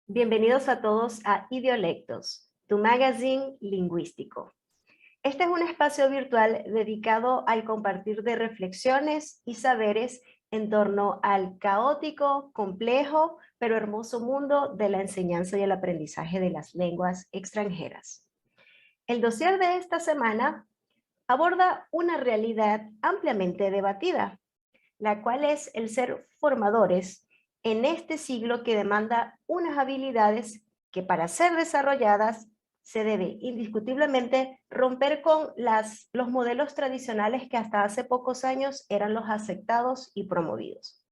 Bienvenidos a todos a Idiolectos, tu magazine lingüístico. Este es un espacio virtual dedicado al compartir de reflexiones y saberes en torno al caótico, complejo, pero hermoso mundo de la enseñanza y el aprendizaje de las lenguas extranjeras. El dossier de esta semana aborda una realidad ampliamente debatida, la cual es el ser formadores en este siglo que demanda unas habilidades que para ser desarrolladas se debe indiscutiblemente romper con los modelos tradicionales que hasta hace pocos años eran los aceptados y promovidos.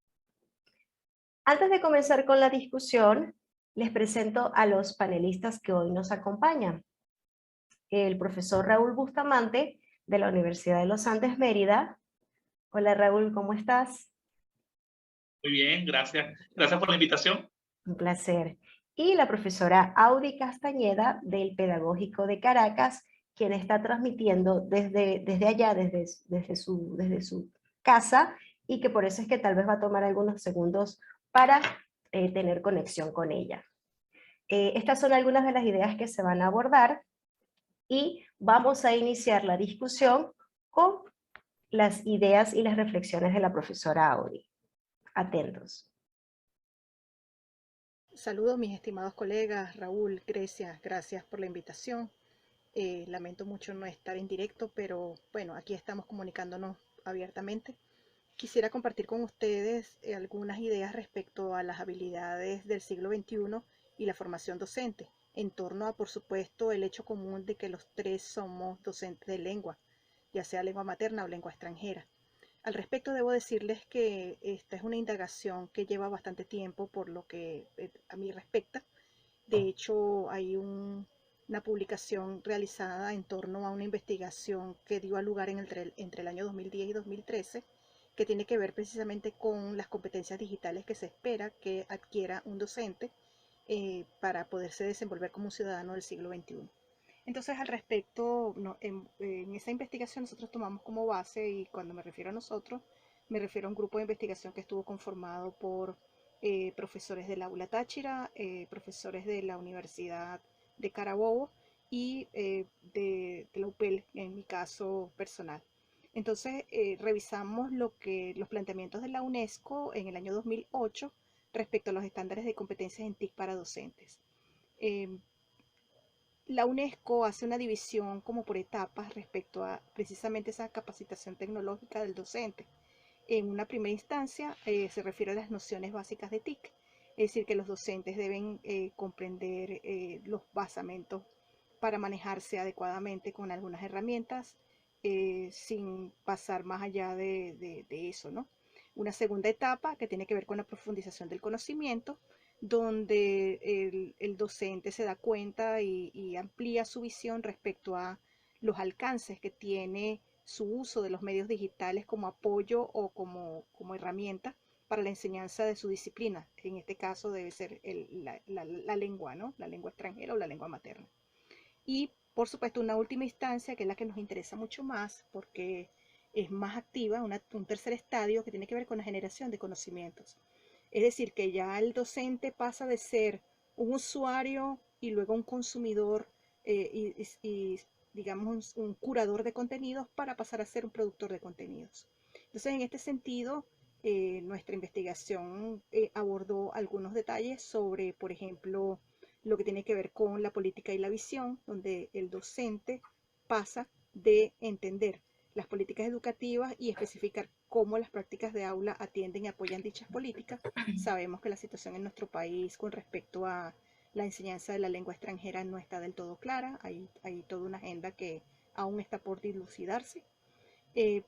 Antes de comenzar con la discusión, les presento a los panelistas que hoy nos acompañan. El profesor Raúl Bustamante, de la Universidad de los Andes Mérida. Hola Raúl, ¿cómo estás? Muy bien, gracias. Gracias por la invitación. Un placer. Y la profesora Audi Castañeda del Pedagógico de Caracas, quien está transmitiendo desde allá, desde su casa, y que por eso es que tal vez va a tomar algunos segundos para tener conexión con ella. Estas son algunas de las ideas que se van a abordar y vamos a iniciar la discusión con las ideas y las reflexiones de la profesora Audi. Atentos. Saludos mis estimados colegas, Raúl, Grecia, gracias por la invitación. Lamento mucho no estar en directo, pero bueno, aquí estamos comunicándonos abiertamente. Quisiera compartir con ustedes algunas ideas respecto a las habilidades del siglo XXI y la formación docente, en torno a, por supuesto, el hecho común de que los tres somos docentes de lengua, ya sea lengua materna o lengua extranjera. Al respecto, debo decirles que esta es una indagación que lleva bastante tiempo por lo que a mí respecta. De hecho, hay una publicación realizada en torno a una investigación que dio lugar entre el año 2010 y 2013, que tiene que ver precisamente con las competencias digitales que se espera que adquiera un docente para poderse desenvolver como un ciudadano del siglo XXI. Entonces, al respecto, no, en esa investigación nosotros tomamos como base, y cuando me refiero a nosotros, me refiero a un grupo de investigación que estuvo conformado por profesores del Aula Táchira, profesores de la Universidad de Carabobo y de la UPEL, en mi caso personal. Entonces, revisamos los planteamientos de la UNESCO en el año 2008 respecto a los estándares de competencias en TIC para docentes. La UNESCO hace una división como por etapas respecto a precisamente esa capacitación tecnológica del docente. En una primera instancia se refiere a las nociones básicas de TIC, es decir, que los docentes deben comprender los basamentos para manejarse adecuadamente con algunas herramientas sin pasar más allá de eso, ¿no? Una segunda etapa que tiene que ver con la profundización del conocimiento, donde el docente se da cuenta y amplía su visión respecto a los alcances que tiene su uso de los medios digitales como apoyo o como herramienta para la enseñanza de su disciplina. En este caso debe ser la lengua, ¿no? La lengua extranjera o la lengua materna. Y por supuesto una última instancia, que es la que nos interesa mucho más porque es más activa, un tercer estadio que tiene que ver con la generación de conocimientos. Es decir, que ya el docente pasa de ser un usuario y luego un consumidor y digamos, un curador de contenidos para pasar a ser un productor de contenidos. Entonces, en este sentido, nuestra investigación abordó algunos detalles sobre, por ejemplo, lo que tiene que ver con la política y la visión, donde el docente pasa de entender las políticas educativas y especificar cómo las prácticas de aula atienden y apoyan dichas políticas. Sabemos que la situación en nuestro país con respecto a la enseñanza de la lengua extranjera no está del todo clara, hay toda una agenda que aún está por dilucidarse.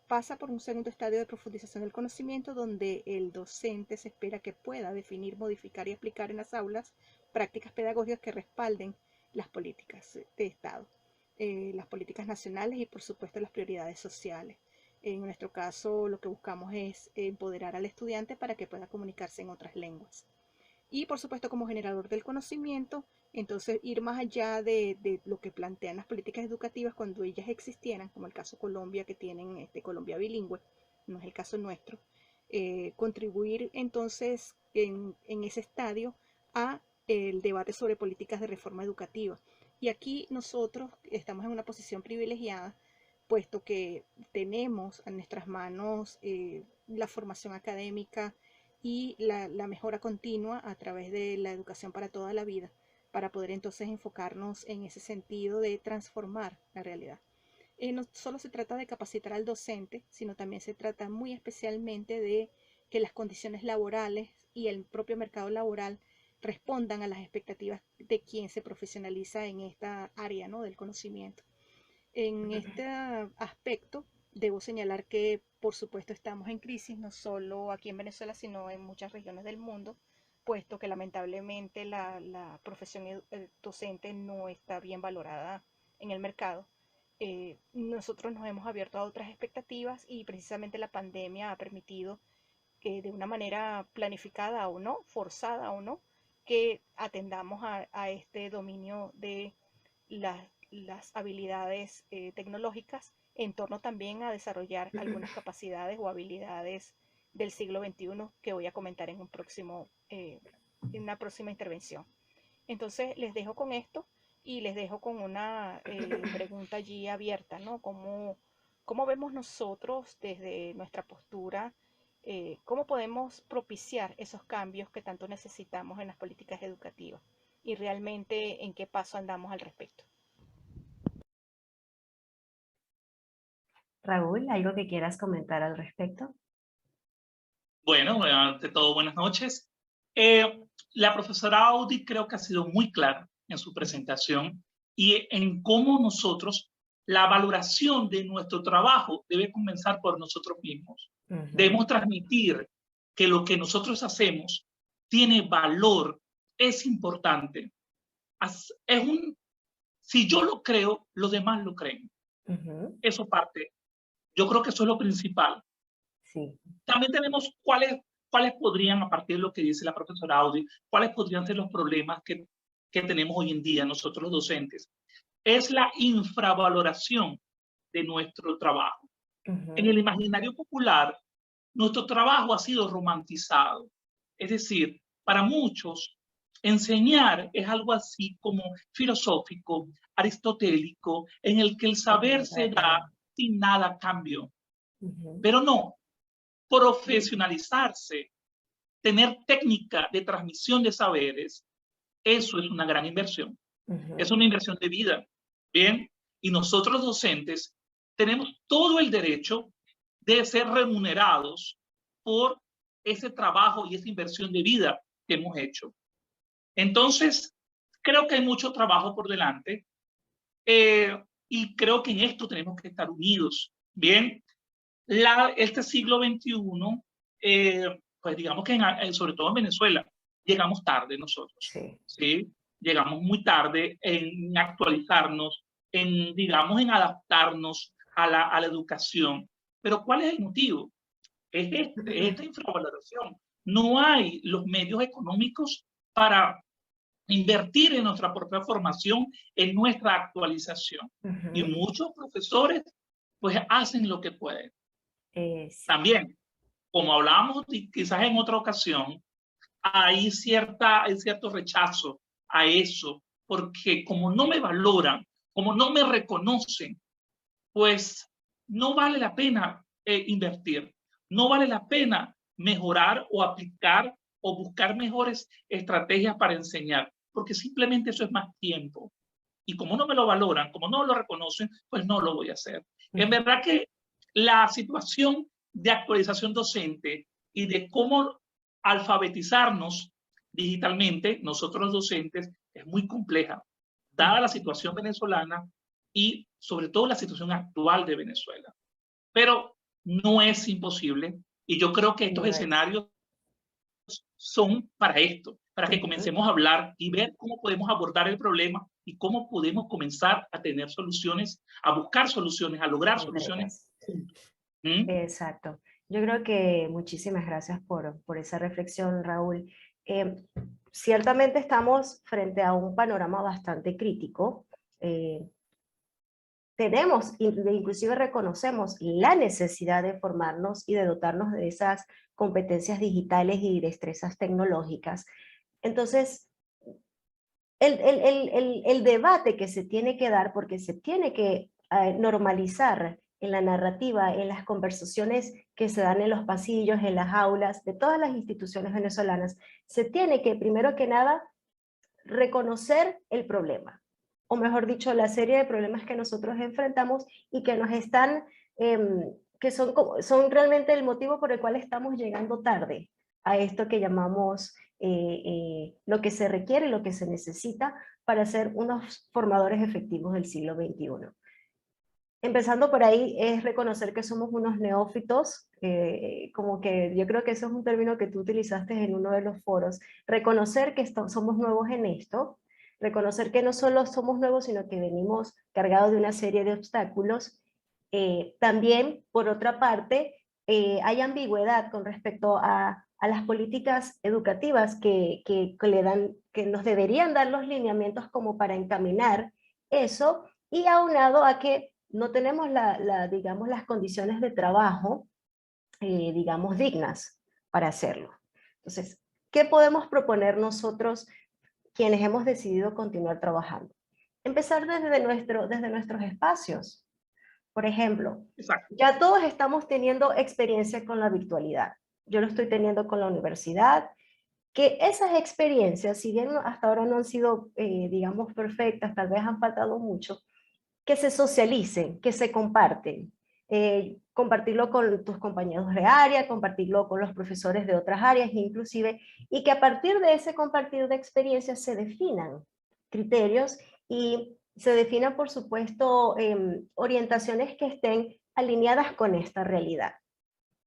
Pasa por un segundo estadio de profundización del conocimiento, donde el docente se espera que pueda definir, modificar y aplicar en las aulas prácticas pedagógicas que respalden las políticas de Estado, las políticas nacionales y por supuesto las prioridades sociales. En nuestro caso lo que buscamos es empoderar al estudiante para que pueda comunicarse en otras lenguas. Y por supuesto como generador del conocimiento, entonces ir más allá de lo que plantean las políticas educativas cuando ellas existieran, como el caso Colombia, que tienen Colombia bilingüe, no es el caso nuestro, contribuir entonces en ese estadio a el debate sobre políticas de reforma educativa. Y aquí nosotros estamos en una posición privilegiada, puesto que tenemos en nuestras manos la formación académica y la mejora continua a través de la educación para toda la vida, para poder entonces enfocarnos en ese sentido de transformar la realidad. No solo se trata de capacitar al docente, sino también se trata muy especialmente de que las condiciones laborales y el propio mercado laboral respondan a las expectativas de quien se profesionaliza en esta área, ¿no?, del conocimiento. En este aspecto, debo señalar que, por supuesto, estamos en crisis, no solo aquí en Venezuela, sino en muchas regiones del mundo, puesto que lamentablemente la profesión docente no está bien valorada en el mercado. Nosotros nos hemos abierto a otras expectativas y precisamente la pandemia ha permitido que de una manera planificada o no, forzada o no, que atendamos a este dominio de las habilidades tecnológicas en torno también a desarrollar algunas capacidades o habilidades del siglo XXI que voy a comentar en en una próxima intervención. Entonces les dejo con esto y les dejo con una pregunta allí abierta, ¿no? ¿Cómo vemos nosotros desde nuestra postura, cómo podemos propiciar esos cambios que tanto necesitamos en las políticas educativas? Y realmente en qué paso andamos al respecto. Raúl, ¿algo que quieras comentar al respecto? Bueno, ante todo, buenas noches. La profesora Audi creo que ha sido muy clara en su presentación y en cómo nosotros, la valoración de nuestro trabajo debe comenzar por nosotros mismos. Debemos transmitir que lo que nosotros hacemos tiene valor, es importante. Si yo lo creo, los demás lo creen. Eso parte. Yo creo que eso es lo principal. Sí. También tenemos cuáles podrían, a partir de lo que dice la profesora Audi, cuáles podrían ser los problemas que tenemos hoy en día nosotros los docentes. Es la infravaloración de nuestro trabajo. En el imaginario popular, nuestro trabajo ha sido romantizado. Es decir, para muchos, enseñar es algo así como filosófico, aristotélico, en el que el saber se da sin nada a cambio. Pero no, profesionalizarse, tener técnica de transmisión de saberes, eso es una gran inversión. Es una inversión de vida. Bien, y nosotros docentes tenemos todo el derecho de ser remunerados por ese trabajo y esa inversión de vida que hemos hecho. Entonces, creo que hay mucho trabajo por delante y creo que en esto tenemos que estar unidos. Bien, este siglo XXI, pues digamos que sobre todo en Venezuela, llegamos tarde nosotros. Sí. ¿Sí? Llegamos muy tarde en actualizarnos, digamos, en adaptarnos a la educación. Pero ¿cuál es el motivo? Es esta infravaloración. No hay los medios económicos para invertir en nuestra propia formación, en nuestra actualización. Y muchos profesores pues hacen lo que pueden. Sí. También, como hablábamos quizás en otra ocasión, hay cierto rechazo a eso, porque como no me valoran, como no me reconocen, pues no vale la pena invertir, no vale la pena mejorar o aplicar o buscar mejores estrategias para enseñar, porque simplemente eso es más tiempo. Y como no me lo valoran, como no lo reconocen, pues no lo voy a hacer. En verdad que la situación de actualización docente y de cómo alfabetizarnos digitalmente, nosotros los docentes, es muy compleja, dada la situación venezolana y sobre todo la situación actual de Venezuela. Pero no es imposible y yo creo que estos escenarios son para esto, para que comencemos a hablar y ver cómo podemos abordar el problema y cómo podemos comenzar a tener soluciones, a buscar soluciones, a lograr soluciones. Exacto. Yo creo que muchísimas gracias por esa reflexión, Raúl. Ciertamente estamos frente a un panorama bastante crítico. Tenemos, inclusive reconocemos la necesidad de formarnos y de dotarnos de esas competencias digitales y destrezas tecnológicas. Entonces, el debate que se tiene que dar, porque se tiene que normalizar en la narrativa, en las conversaciones que se dan en los pasillos, en las aulas de todas las instituciones venezolanas, se tiene que, primero que nada, reconocer el problema, o mejor dicho, la serie de problemas que nosotros enfrentamos y que nos están, que son realmente el motivo por el cual estamos llegando tarde a esto que llamamos lo que se requiere, lo que se necesita para ser unos formadores efectivos del siglo XXI. Empezando por ahí es reconocer que somos unos neófitos, como que yo creo que eso es un término que tú utilizaste en uno de los foros, reconocer que somos nuevos en esto, reconocer que no solo somos nuevos, sino que venimos cargados de una serie de obstáculos. También, por otra parte, hay ambigüedad con respecto a las políticas educativas que nos deberían dar los lineamientos como para encaminar eso, y aunado a que no tenemos digamos, las condiciones de trabajo, digamos, dignas para hacerlo. Entonces, ¿qué podemos proponer nosotros quienes hemos decidido continuar trabajando? Empezar desde nuestros espacios. Por ejemplo, Exacto. ya todos estamos teniendo experiencia con la virtualidad. Yo lo estoy teniendo con la universidad, que esas experiencias, si bien hasta ahora no han sido, digamos, perfectas, tal vez han faltado mucho, que se socialicen, que se comparten. Compartirlo con tus compañeros de área, compartirlo con los profesores de otras áreas inclusive, y que a partir de ese compartir de experiencias se definan criterios y se definan, por supuesto, orientaciones que estén alineadas con esta realidad.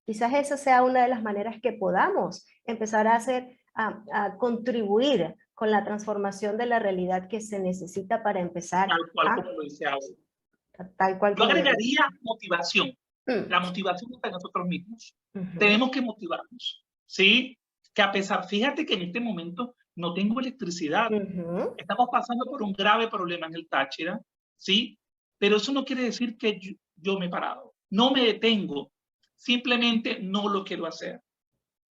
Quizás esa sea una de las maneras que podamos empezar a hacer, a contribuir con la transformación de la realidad que se necesita para empezar Tal cual como lo dice ahora. tal cual Yo como agregaría motivación. Mm. La motivación está en nosotros mismos. Ujú. Tenemos que motivarnos, ¿sí? Que a pesar, fíjate que en este momento no tengo electricidad. Ujú. Estamos pasando por un grave problema en el Táchira, ¿sí? Pero eso no quiere decir que yo me he parado. No me detengo. Simplemente no lo quiero hacer.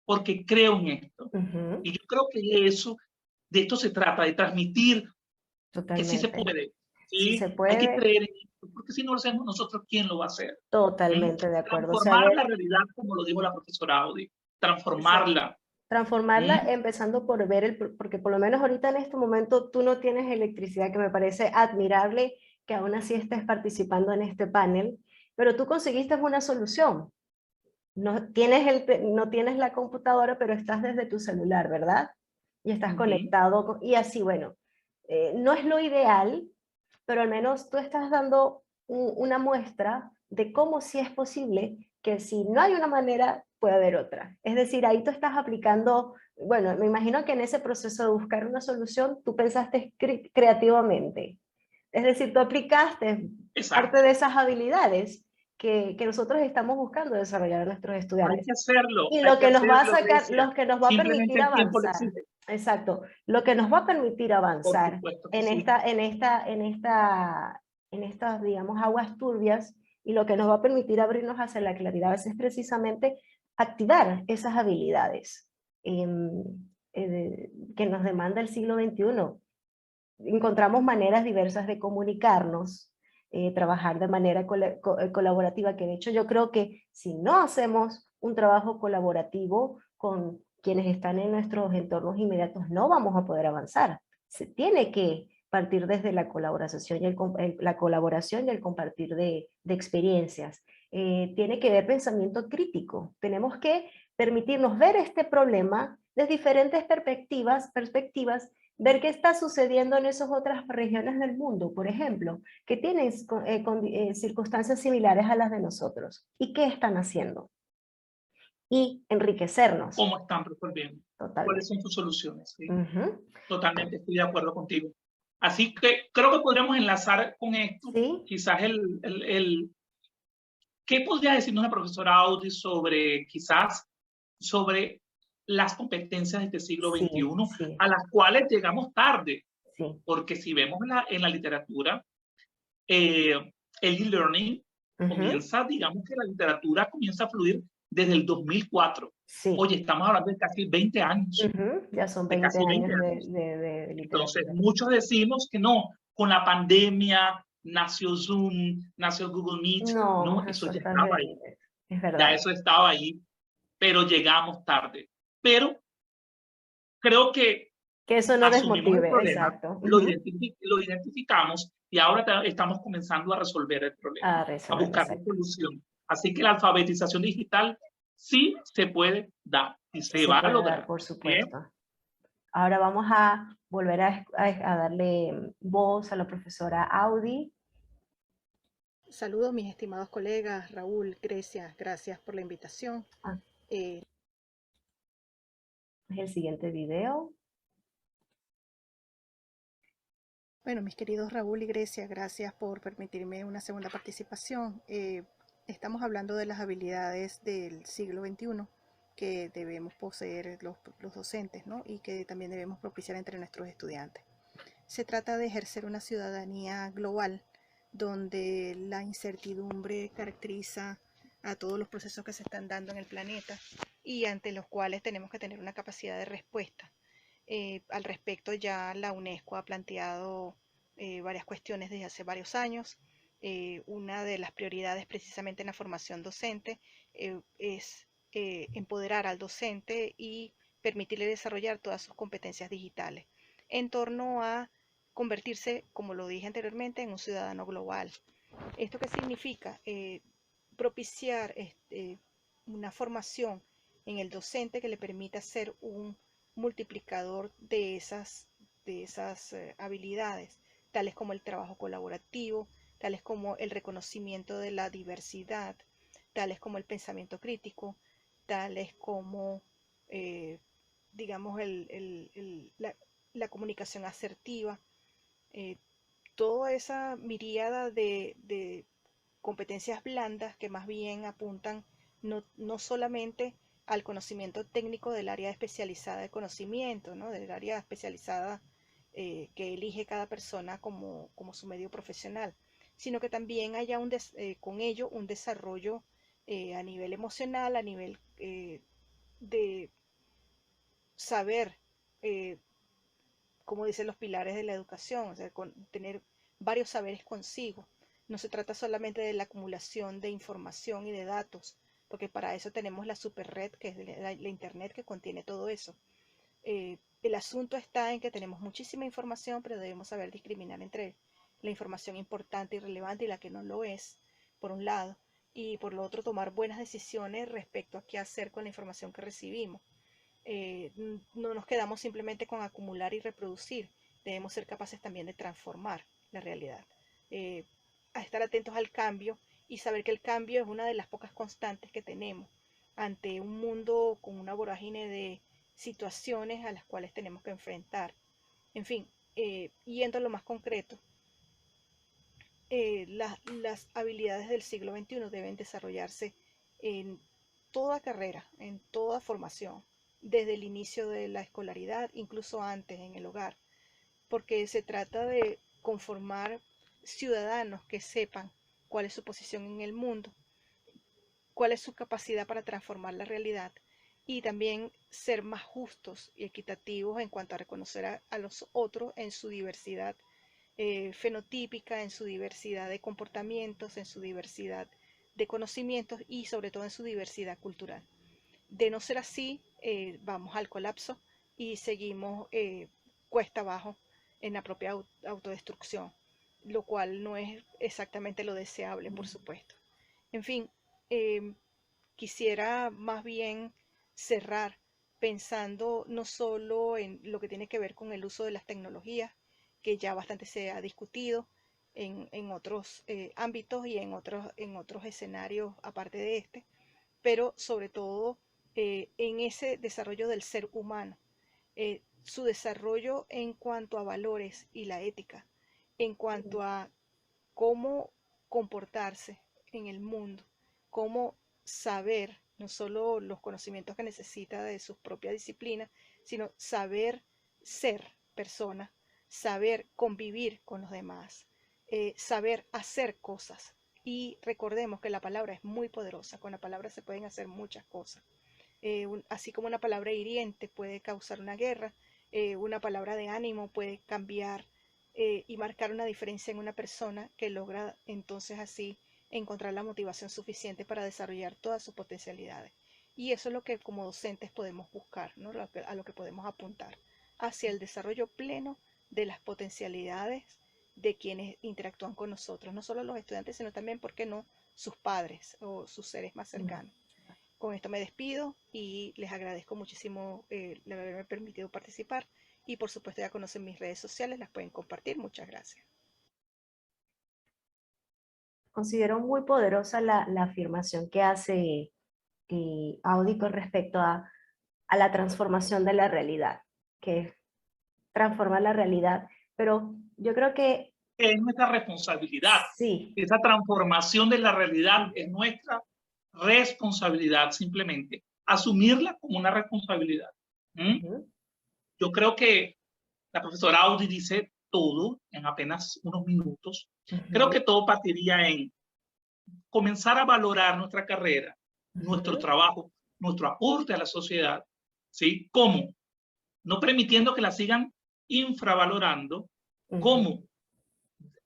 Porque creo en esto. Ujú. Y yo creo que eso, de esto se trata, de transmitir que sí se Totalmente. puede. Sí ¿Sí? se Hay que puede, creer en esto. Porque si no lo hacemos nosotros, ¿quién lo va a hacer? totalmente de acuerdo. O sea, Transformar la realidad, como lo dijo la profesora Audi. exacto. Transformarla. Transformarla empezando por ver, porque por lo menos ahorita en este momento tú no tienes electricidad, que me parece admirable que aún así estés participando en este panel, pero tú conseguiste una solución. No tienes la computadora, pero estás desde tu celular, ¿verdad? Y estás conectado, y así, bueno, no es lo ideal, pero al menos tú estás dando una muestra de cómo sí es posible que si no hay una manera, puede haber otra. Es decir, ahí tú estás aplicando, bueno, me imagino que en ese proceso de buscar una solución, tú pensaste creativamente. Es decir, tú aplicaste parte Exacto. de esas habilidades que nosotros estamos buscando desarrollar a nuestros Hay estudiantes. que hacerlo, Y hay lo que que nos va a hacerlo, sacar, Grecia. lo que nos va a Simplemente permitir el tiempo lo avanzar, exige. exacto, lo que nos va a permitir Por avanzar supuesto que en sí. estas, digamos, aguas turbias, y lo que nos va a permitir abrirnos hacia la claridad es precisamente activar esas habilidades que nos demanda el siglo XXI. Encontramos maneras diversas de comunicarnos, trabajar de manera colaborativa, que de hecho yo creo que si no hacemos un trabajo colaborativo con quienes están en nuestros entornos inmediatos, no vamos a poder avanzar. Se tiene que partir desde la colaboración y la colaboración y el compartir de experiencias. Tiene que haber pensamiento crítico. Tenemos que permitirnos ver este problema desde diferentes perspectivas, ver qué está sucediendo en esas otras regiones del mundo, por ejemplo, que tienen circunstancias similares a las de nosotros, y qué están haciendo, y enriquecernos. ¿Cómo están resolviendo? ¿Cuáles Totalmente. son sus soluciones? ¿Sí? Ujú. Totalmente estoy de acuerdo contigo. Así que creo que podríamos enlazar con esto, Sí. quizás ¿qué podría decirnos la profesora Audi sobre, quizás, sobre las competencias de este siglo Sí, XXI, sí, a las cuales llegamos tarde? sí. Porque si vemos en la literatura, el e-learning Ujú. comienza, digamos que la literatura comienza a fluir desde el 2004. Sí. Oye, estamos hablando de casi 20 años, Ya son de 20 casi 20 años años. de Entonces, literatura. muchos decimos que no, con la pandemia nació Zoom, nació Google Meet. No, No, eso eso ya está estaba ahí, es ya verdad. eso estaba ahí, pero llegamos tarde. Pero creo que Que eso no asumimos el desmotive, problema, exacto. lo identificamos y ahora estamos comenzando a resolver el problema, A a resolverlo, buscar la exacto. solución. Así que la alfabetización digital sí se puede dar y Sí se se va a puede dar, lograr. por Bien, supuesto. Ahora vamos a volver a darle voz a la profesora Audi. Saludos mis estimados colegas, Raúl, Grecia, gracias por la invitación. Ah, Eh, es el siguiente video. Bueno, mis queridos Raúl y Grecia, gracias por permitirme una segunda participación. Estamos hablando de las habilidades del siglo XXI que debemos poseer los docentes, ¿no? Y que también debemos propiciar entre nuestros estudiantes. Se trata de ejercer una ciudadanía global donde la incertidumbre caracteriza a todos los procesos que se están dando en el planeta y ante los cuales tenemos que tener una capacidad de respuesta. Al respecto, ya la UNESCO ha planteado varias cuestiones desde hace varios años. Una de las prioridades precisamente en la formación docente es empoderar al docente y permitirle desarrollar todas sus competencias digitales en torno a convertirse, como lo dije anteriormente, en un ciudadano global. ¿Esto qué significa? Propiciar una formación en el docente que le permita ser un multiplicador de esas habilidades, tales como el trabajo colaborativo, tales como el reconocimiento de la diversidad, tales como el pensamiento crítico, tales como, digamos, la comunicación asertiva, eh, toda esa miríada de competencias blandas que más bien apuntan no solamente al conocimiento técnico del área especializada de conocimiento, ¿no? Del área especializada que elige cada persona como su medio profesional, sino que también haya con ello un desarrollo a nivel emocional, a nivel de saber, eh, como dicen los pilares de la educación, o sea, tener varios saberes consigo. No se trata solamente de la acumulación de información y de datos, porque para eso tenemos la superred, que es la Internet que contiene todo eso. El asunto está en que tenemos muchísima información, pero debemos saber discriminar entre la información importante y relevante y la que no lo es, por un lado, y por lo otro tomar buenas decisiones respecto a qué hacer con la información que recibimos. No nos quedamos simplemente con acumular y reproducir, debemos ser capaces también de transformar la realidad, eh, a estar atentos al cambio y saber que el cambio es una de las pocas constantes que tenemos ante un mundo con una vorágine de situaciones a las cuales tenemos que enfrentar. En fin, yendo a lo más concreto, las habilidades del siglo XXI deben desarrollarse en toda carrera, en toda formación, desde el inicio de la escolaridad, incluso antes en el hogar, porque se trata de conformar ciudadanos que sepan cuál es su posición en el mundo, cuál es su capacidad para transformar la realidad y también ser más justos y equitativos en cuanto a reconocer a los otros en su diversidad fenotípica, en su diversidad de comportamientos, en su diversidad de conocimientos y sobre todo en su diversidad cultural. De no ser así, vamos al colapso y seguimos cuesta abajo en la propia autodestrucción, lo cual no es exactamente lo deseable, por supuesto. En fin, eh, quisiera más bien cerrar pensando no solo en lo que tiene que ver con el uso de las tecnologías, que ya bastante se ha discutido en otros ámbitos y en otros escenarios aparte de este, pero sobre todo en ese desarrollo del ser humano, su desarrollo en cuanto a valores y la ética, en cuanto a cómo comportarse en el mundo, cómo saber no solo los conocimientos que necesita de sus propias disciplinas, sino saber ser persona, saber convivir con los demás, saber hacer cosas Y recordemos que la palabra es muy poderosa, con la palabra se pueden hacer muchas cosas. Así como una palabra hiriente puede causar una guerra, una palabra de ánimo puede cambiar y marcar una diferencia en una persona que logra entonces así encontrar la motivación suficiente para desarrollar todas sus potencialidades. Y eso es lo que como docentes podemos buscar, ¿no? A lo que podemos apuntar, hacia el desarrollo pleno de las potencialidades de quienes interactúan con nosotros, no solo los estudiantes, sino también, ¿por qué no?, sus padres o sus seres más cercanos. Con esto me despido y les agradezco muchísimo el haberme permitido participar, y por supuesto ya conocen mis redes sociales, las pueden compartir. Muchas gracias. Considero muy poderosa la afirmación que hace Audi con respecto a la transformación de la realidad, que transforma la realidad, pero yo creo que Es nuestra responsabilidad. sí. Esa transformación de la realidad es nuestra responsabilidad, simplemente. Asumirla como una responsabilidad. Yo creo que la profesora Audi dice todo en apenas unos minutos. Creo que todo partiría en comenzar a valorar nuestra carrera, nuestro trabajo, nuestro aporte a la sociedad, ¿sí? ¿Cómo? No permitiendo que la sigan infravalorando. ¿Cómo?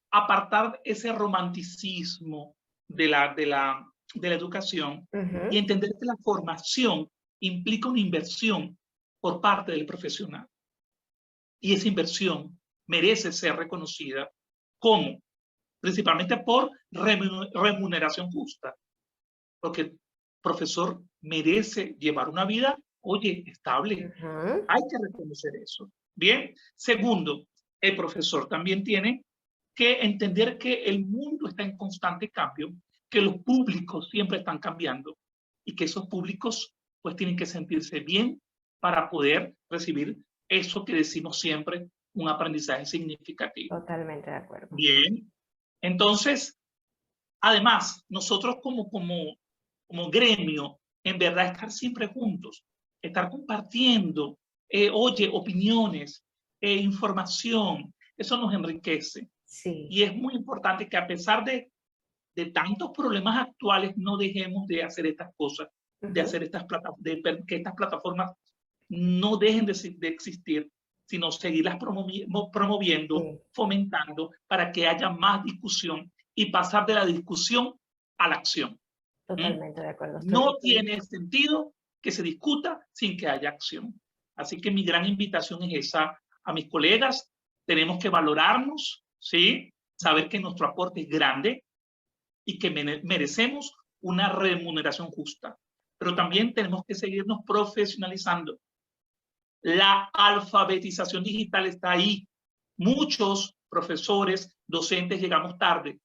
Apartar ese romanticismo de la educación y entender que la formación implica una inversión por parte del profesional. Y esa inversión merece ser reconocida como, principalmente por remuneración justa, porque el profesor merece llevar una vida, oye, estable. Hay que reconocer eso. Bien. Segundo, el profesor también tiene que entender que el mundo está en constante cambio, que los públicos siempre están cambiando y que esos públicos pues tienen que sentirse bien para poder recibir eso que decimos siempre, un aprendizaje significativo. Totalmente de acuerdo. Bien. Entonces, además, nosotros como gremio, en verdad estar siempre juntos, estar compartiendo, oye, opiniones, información, eso nos enriquece. Sí. Y es muy importante que a pesar de tantos problemas actuales, no dejemos de hacer estas cosas, de hacer estas que estas plataformas no dejen de existir, sino seguirlas promoviendo, fomentando, para que haya más discusión y pasar de la discusión a la acción. Totalmente de acuerdo. No tiene sentido que se discuta sin que haya acción. Así que mi gran invitación es esa a mis colegas. Tenemos que valorarnos, ¿sí? Saber que nuestro aporte es grande y que merecemos una remuneración justa. Pero también tenemos que seguirnos profesionalizando. La alfabetización digital está ahí. Muchos profesores, docentes llegamos tarde,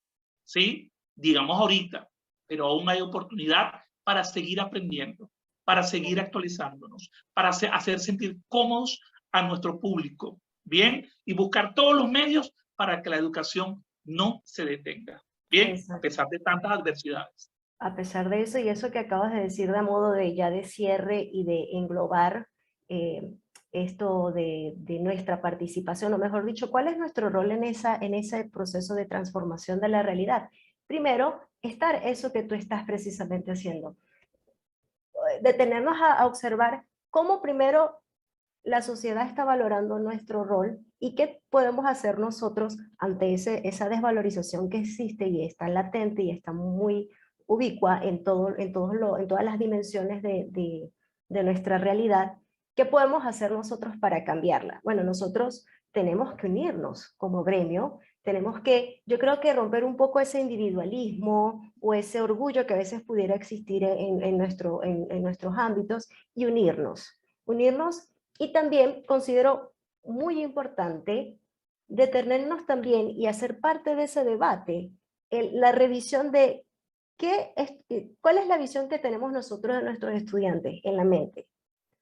¿sí? Digamos ahorita, pero aún hay oportunidad para seguir aprendiendo, para seguir actualizándonos, para hacer sentir cómodos a nuestro público, ¿bien? Y buscar todos los medios para que la educación no se detenga, ¿bien? Exacto. A pesar de tantas adversidades. A pesar de eso, y eso que acabas de decir de modo de ya de cierre y de englobar esto de nuestra participación, o mejor dicho, ¿cuál es nuestro rol en ese proceso de transformación de la realidad? Primero, estar eso que tú estás precisamente haciendo. Detenernos a observar cómo primero la sociedad está valorando nuestro rol y qué podemos hacer nosotros ante esa desvalorización que existe y está latente y está muy ubicua en todas las dimensiones de nuestra realidad. ¿Qué podemos hacer nosotros para cambiarla? Bueno, nosotros tenemos que unirnos como gremio, yo creo que romper un poco ese individualismo o ese orgullo que a veces pudiera existir en nuestros ámbitos y unirnos. Y también considero muy importante detenernos también y hacer parte de ese debate, la revisión de cuál es la visión que tenemos nosotros de nuestros estudiantes en la mente,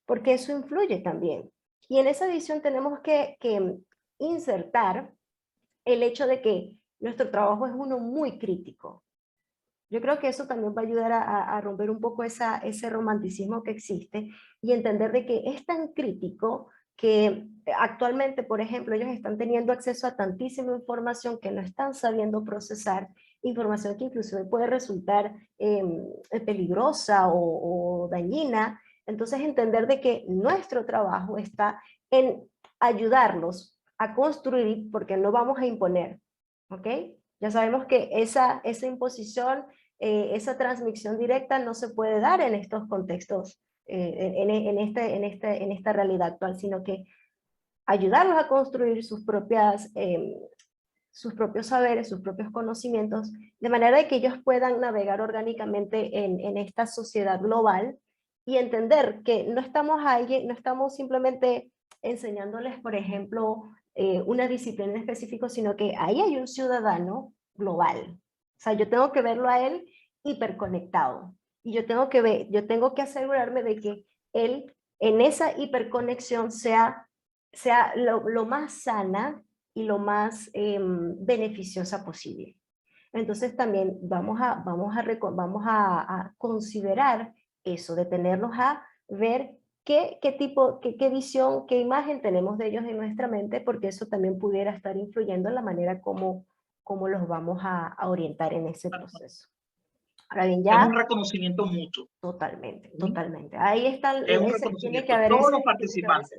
porque eso influye también. Y en esa visión tenemos que insertar el hecho de que nuestro trabajo es uno muy crítico. Yo creo que eso también va a ayudar a romper un poco ese romanticismo que existe y entender de que es tan crítico que actualmente, por ejemplo, ellos están teniendo acceso a tantísima información que no están sabiendo procesar información que inclusive puede resultar peligrosa o dañina. Entonces entender de que nuestro trabajo está en ayudarlos a construir, porque no vamos a imponer, ¿ok? Ya sabemos que esa imposición, esa transmisión directa no se puede dar en estos contextos, en esta realidad actual, sino que ayudarlos a construir sus propios saberes, sus propios conocimientos, de manera de que ellos puedan navegar orgánicamente en esta sociedad global y entender que no estamos simplemente enseñándoles, por ejemplo, una disciplina en específico, sino que ahí hay un ciudadano global. O sea, yo tengo que verlo a él hiperconectado. Y yo tengo que asegurarme de que él en esa hiperconexión sea lo más sana y lo más beneficiosa posible. Entonces también vamos a considerar eso, detenernos a ver qué visión, qué imagen tenemos de ellos en nuestra mente, porque eso también pudiera estar influyendo en la manera como los vamos a orientar en ese proceso. Ahora bien, Es un reconocimiento mutuo. Totalmente, totalmente. Ahí está, es un reconocimiento. tiene que haber todos los participantes.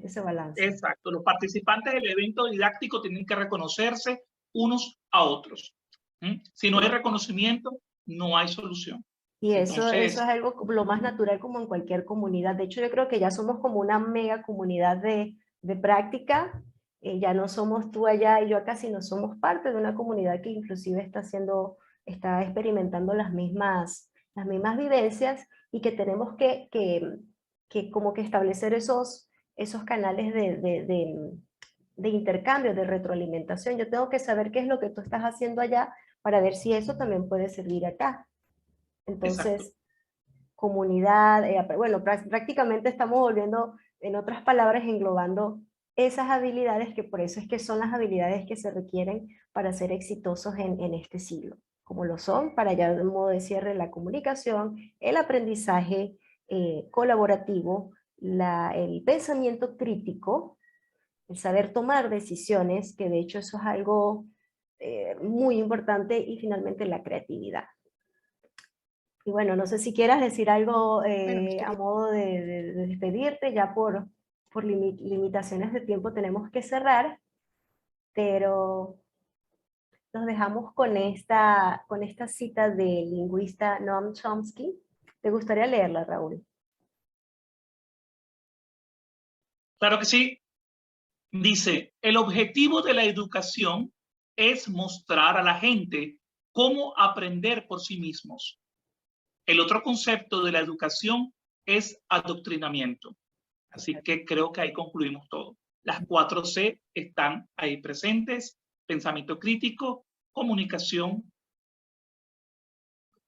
Ese balance. Exacto, los participantes del evento didáctico tienen que reconocerse unos a otros. Si no hay reconocimiento, no hay solución. Y eso es algo lo más natural como en cualquier comunidad. De hecho, yo creo que ya somos como una mega comunidad de práctica. Ya no somos tú allá y yo acá, sino somos parte de una comunidad que inclusive está experimentando las mismas vivencias, y que tenemos que como que establecer esos canales de intercambio, de retroalimentación. Yo tengo que saber qué es lo que tú estás haciendo allá para ver si eso también puede servir acá. Entonces, exacto. Comunidad, bueno, prácticamente estamos volviendo, en otras palabras, englobando esas habilidades, que por eso es que son las habilidades que se requieren para ser exitosos en este siglo, como lo son, para ya de modo de cierre, la comunicación, el aprendizaje colaborativo, el pensamiento crítico, el saber tomar decisiones, que de hecho eso es algo muy importante, y finalmente la creatividad. Y bueno, no sé si quieras decir algo a modo de despedirte, ya por limitaciones de tiempo tenemos que cerrar, pero nos dejamos con esta cita del lingüista Noam Chomsky. ¿Te gustaría leerla, Raúl? Claro que sí. Dice, el objetivo de la educación es mostrar a la gente cómo aprender por sí mismos. El otro concepto de la educación es adoctrinamiento. Así que creo que ahí concluimos todo. Las 4C están ahí presentes: pensamiento crítico, comunicación,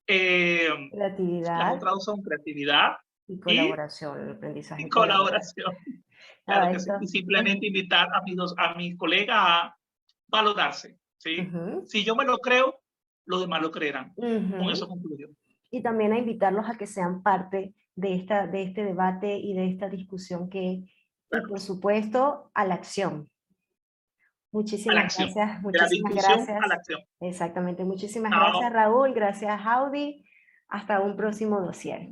creatividad. Las otras son creatividad y colaboración, el aprendizaje. Y colaboración. Claro que sí. Y simplemente invitar a mis colegas a valorarse. ¿Sí? Si yo me lo creo, los demás lo creerán. Con eso concluyo. Y también a invitarlos a que sean parte de este debate y de esta discusión y por supuesto, a la acción. Muchísimas gracias. Muchísimas gracias. A la acción. Exactamente. Muchísimas gracias, Raúl. Gracias, Audi. Hasta un próximo dossier.